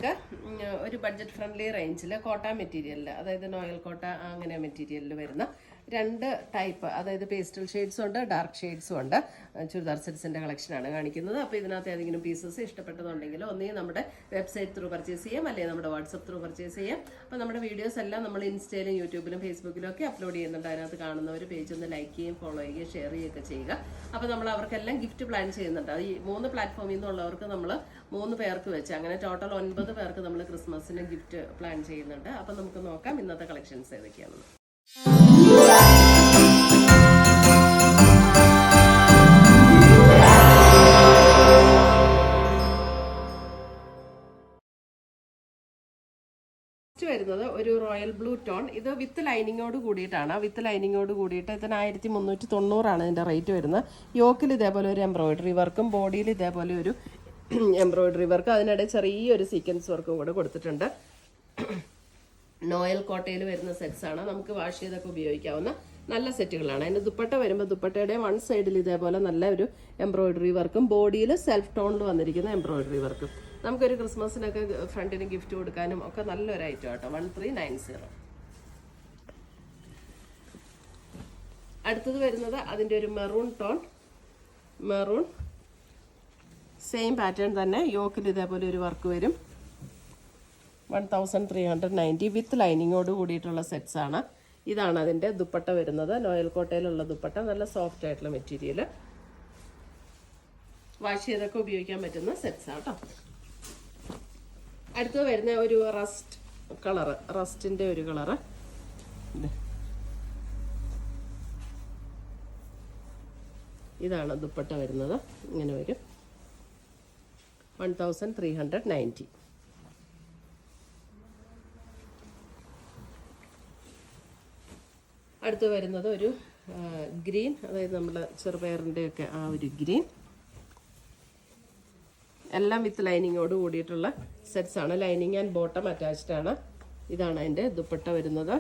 നമുക്ക് ഒരു budget friendly റേഞ്ചിൽ കോട്ട മെറ്റീരിയലിൽ, അതായത് നോയൽ കോട്ട അങ്ങനെ മെറ്റീരിയലിൽ വരുന്ന രണ്ട് ടൈപ്പ്, അതായത് പേസ്റ്റൽ ഷെയ്ഡ്സും ഉണ്ട്, ഡാർക്ക് ഷെയ്ഡ്സും ഉണ്ട്, ചുരിദാർ സെറ്റ്സിൻ്റെ കളക്ഷനാണ് കാണിക്കുന്നത്. അപ്പോൾ ഇതിനകത്ത് ഏതെങ്കിലും പീസസ് ഇഷ്ടപ്പെട്ടതുണ്ടെങ്കിൽ ഒന്നെങ്കിൽ നമ്മുടെ വെബ്സൈറ്റ് ത്രൂ പർച്ചേസ് ചെയ്യാം, അല്ലെങ്കിൽ നമ്മുടെ വാട്സപ്പ് ത്രൂ പർച്ചേസ് ചെയ്യാം. അപ്പോൾ നമ്മുടെ വീഡിയോസ് എല്ലാം നമ്മൾ ഇൻസ്റ്റയിലും യൂട്യൂബിലും ഫേസ്ബുക്കിലും ഒക്കെ അപ്ലോഡ് ചെയ്യുന്നുണ്ട്. അതിനകത്ത് കാണുന്നവർ പേജ് ഒന്ന് ലൈക്ക് ചെയ്യുകയും ഫോളോ ചെയ്യുകയും ഷെയർ ചെയ്യുകയൊക്കെ ചെയ്യുക. അപ്പോൾ നമ്മൾ അവർക്കെല്ലാം ഗിഫ്റ്റ് പ്ലാൻ ചെയ്യുന്നുണ്ട്. ഈ 3 പ്ലാറ്റ്ഫോമിൽ നിന്നുള്ളവർക്ക് നമ്മൾ 3 പേർക്ക് വെച്ച്, അങ്ങനെ ടോട്ടൽ 9 പേർക്ക് നമ്മൾ ക്രിസ്മസിന് ഗിഫ്റ്റ് പ്ലാൻ ചെയ്യുന്നുണ്ട്. അപ്പം നമുക്ക് നോക്കാം ഇന്നത്തെ കളക്ഷൻസ് ഏതൊക്കെയാണെന്ന്. വരുന്നത് ഒരു റോയൽ ബ്ലൂ ടോൺ. ഇത് വിത്ത് ലൈനിങ്ങോട് കൂടിയിട്ടാണ്. വിത്ത് ലൈനിങ്ങോട് കൂടിയിട്ട് ഇതിന് 1390 ഇതിൻ്റെ റേറ്റ് വരുന്നത്. യോക്കിൽ ഇതേപോലെ ഒരു എംബ്രോയിഡറി വർക്കും ബോഡിയിൽ ഇതേപോലെ ഒരു എംബ്രോയിഡറി വർക്ക്, അതിനിടെ ചെറിയൊരു സീക്വൻസ് വർക്കും കൂടെ കൊടുത്തിട്ടുണ്ട്. നോയൽ കോട്ടയിൽ വരുന്ന സെറ്റ്സ് ആണ്. നമുക്ക് വാഷ് ചെയ്തൊക്കെ ഉപയോഗിക്കാവുന്ന നല്ല സെറ്റുകളാണ്. അതിൻ്റെ ദുപ്പട്ട വരുമ്പോൾ ദുപ്പട്ടയുടെ വൺ സൈഡിൽ ഇതേപോലെ നല്ല ഒരു എംബ്രോയിഡറി വർക്കും ബോഡിയിൽ സെൽഫ് ടോണിൽ വന്നിരിക്കുന്ന എംബ്രോയിഡറി വർക്കും. നമുക്കൊരു ക്രിസ്മസിനൊക്കെ ഫ്രണ്ടിന് ഗിഫ്റ്റ് കൊടുക്കാനും ഒക്കെ നല്ലൊരു ഐറ്റം കേട്ടോ. 1390. അടുത്തത് വരുന്നത് അതിൻ്റെ ഒരു maroon tone. Maroon same pattern തന്നെ. യോക്കിൽ ഇതേപോലെ ഒരു വർക്ക് വരും. 1390 വിത്ത് ലൈനിങ്ങോട് കൂടിയിട്ടുള്ള സെറ്റ്സ് ആണ്. ഇതാണ് അതിൻ്റെ ദുപ്പട്ട വരുന്നത്. നോയൽ കോട്ടയിലുള്ള ദുപ്പട്ട, നല്ല സോഫ്റ്റ് ആയിട്ടുള്ള മെറ്റീരിയൽ, വാഷ് ചെയ്തൊക്കെ ഉപയോഗിക്കാൻ പറ്റുന്ന സെറ്റ്സ് ആണ് കേട്ടോ. അടുത്തത് വരുന്ന ഒരു റസ്റ്റ് കളറ്, റസ്റ്റിൻ്റെ ഒരു കളറ്. ഇതാണ് ദുപ്പട്ട വരുന്നത്. ഇങ്ങനെ വരും. 1390. അടുത്ത് വരുന്നത് ഒരു ഗ്രീൻ, അതായത് നമ്മുടെ ചെറുപയറിൻ്റെ ഒക്കെ ആ ഒരു ഗ്രീൻ. എല്ലാം വിത്ത് ലൈനിങ്ങോട് കൂടിയിട്ടുള്ള സെറ്റ്സ് ആണ്. ലൈനിങ് ആൻഡ് ബോട്ടം അറ്റാച്ച്ഡ് ആണ്. ഇതാണ് അതിൻ്റെ ദുപ്പട്ട വരുന്നത്.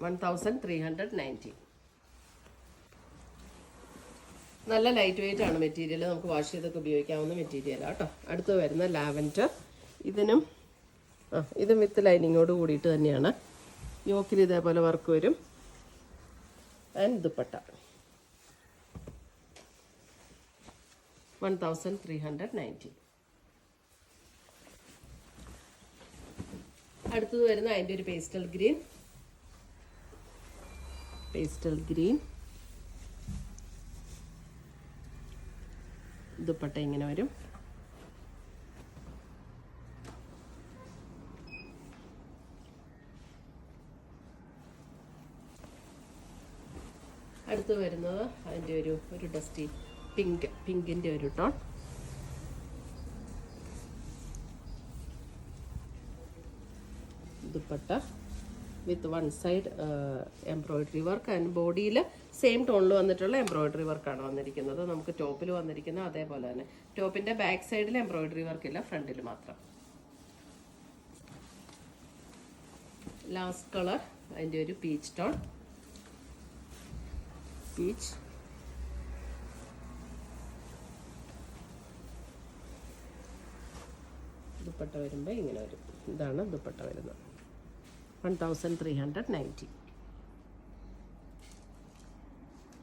1390. നല്ല ലൈറ്റ് വെയിറ്റ് ആണ് മെറ്റീരിയൽ. നമുക്ക് വാഷ് ചെയ്തൊക്കെ ഉപയോഗിക്കാവുന്ന മെറ്റീരിയലാണ് കേട്ടോ. അടുത്ത് വരുന്ന ലാവൻഡർ. ഇതും വിത്ത് ലൈനിങ്ങോട് കൂടിയിട്ട് തന്നെയാണ്. യോക്കിൽ ഇതേപോലെ വർക്ക് വരും. ആൻഡ് ദുപ്പട്ട 1390. അടുത്തത് വരുന്ന അതിൻ്റെ ഒരു pastel green. Pastel green dupatta ഇങ്ങനെ വരും. അടുത്ത് വരുന്നത് അതിൻ്റെ ഒരു ഡസ്റ്റി പിങ്കിൻ്റെ ഒരു tone. Dupatta with one side embroidery work and ബോഡിയിൽ സെയിം ടോണിൽ വന്നിട്ടുള്ള എംബ്രോയിഡറി വർക്കാണ് വന്നിരിക്കുന്നത്. നമുക്ക് ടോപ്പിൽ വന്നിരിക്കുന്ന അതേപോലെ തന്നെ. ടോപ്പിൻ്റെ ബാക്ക് സൈഡിൽ എംബ്രോയിഡറി വർക്ക് ഇല്ല, ഫ്രണ്ടിൽ മാത്രം. ലാസ്റ്റ് കളർ അതിൻ്റെ ഒരു പീച്ച് ടോൺ. പീച്ച് ദുപ്പട്ട വരുമ്പോൾ ഇങ്ങനെ വരും. ഇതാണ് ദുപ്പട്ട വരുന്നത്. 1390.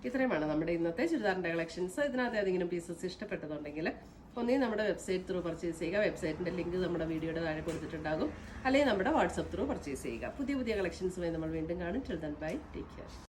ഇത്രയുമാണ് നമ്മുടെ ഇന്നത്തെ ചുരിദാറിൻ്റെ കളക്ഷൻസ്. ഇതിനകത്ത് ഏതെങ്കിലും പീസസ് ഇഷ്ടപ്പെട്ടതുണ്ടെങ്കിൽ ഒന്നെങ്കിൽ നമ്മുടെ വെബ്സൈറ്റ് ത്രൂ പർച്ചേസ് ചെയ്യുക. വെബ്സൈറ്റിൻ്റെ ലിങ്ക് നമ്മുടെ വീഡിയോയുടെ താഴെ കൊടുത്തിട്ടുണ്ടാകും. അല്ലെങ്കിൽ നമ്മുടെ വാട്സപ്പ് ത്രൂ പർച്ചേസ് ചെയ്യുക. പുതിയ കളക്ഷൻസുമായി നമ്മൾ വീണ്ടും കാണും. Till then bye, take care.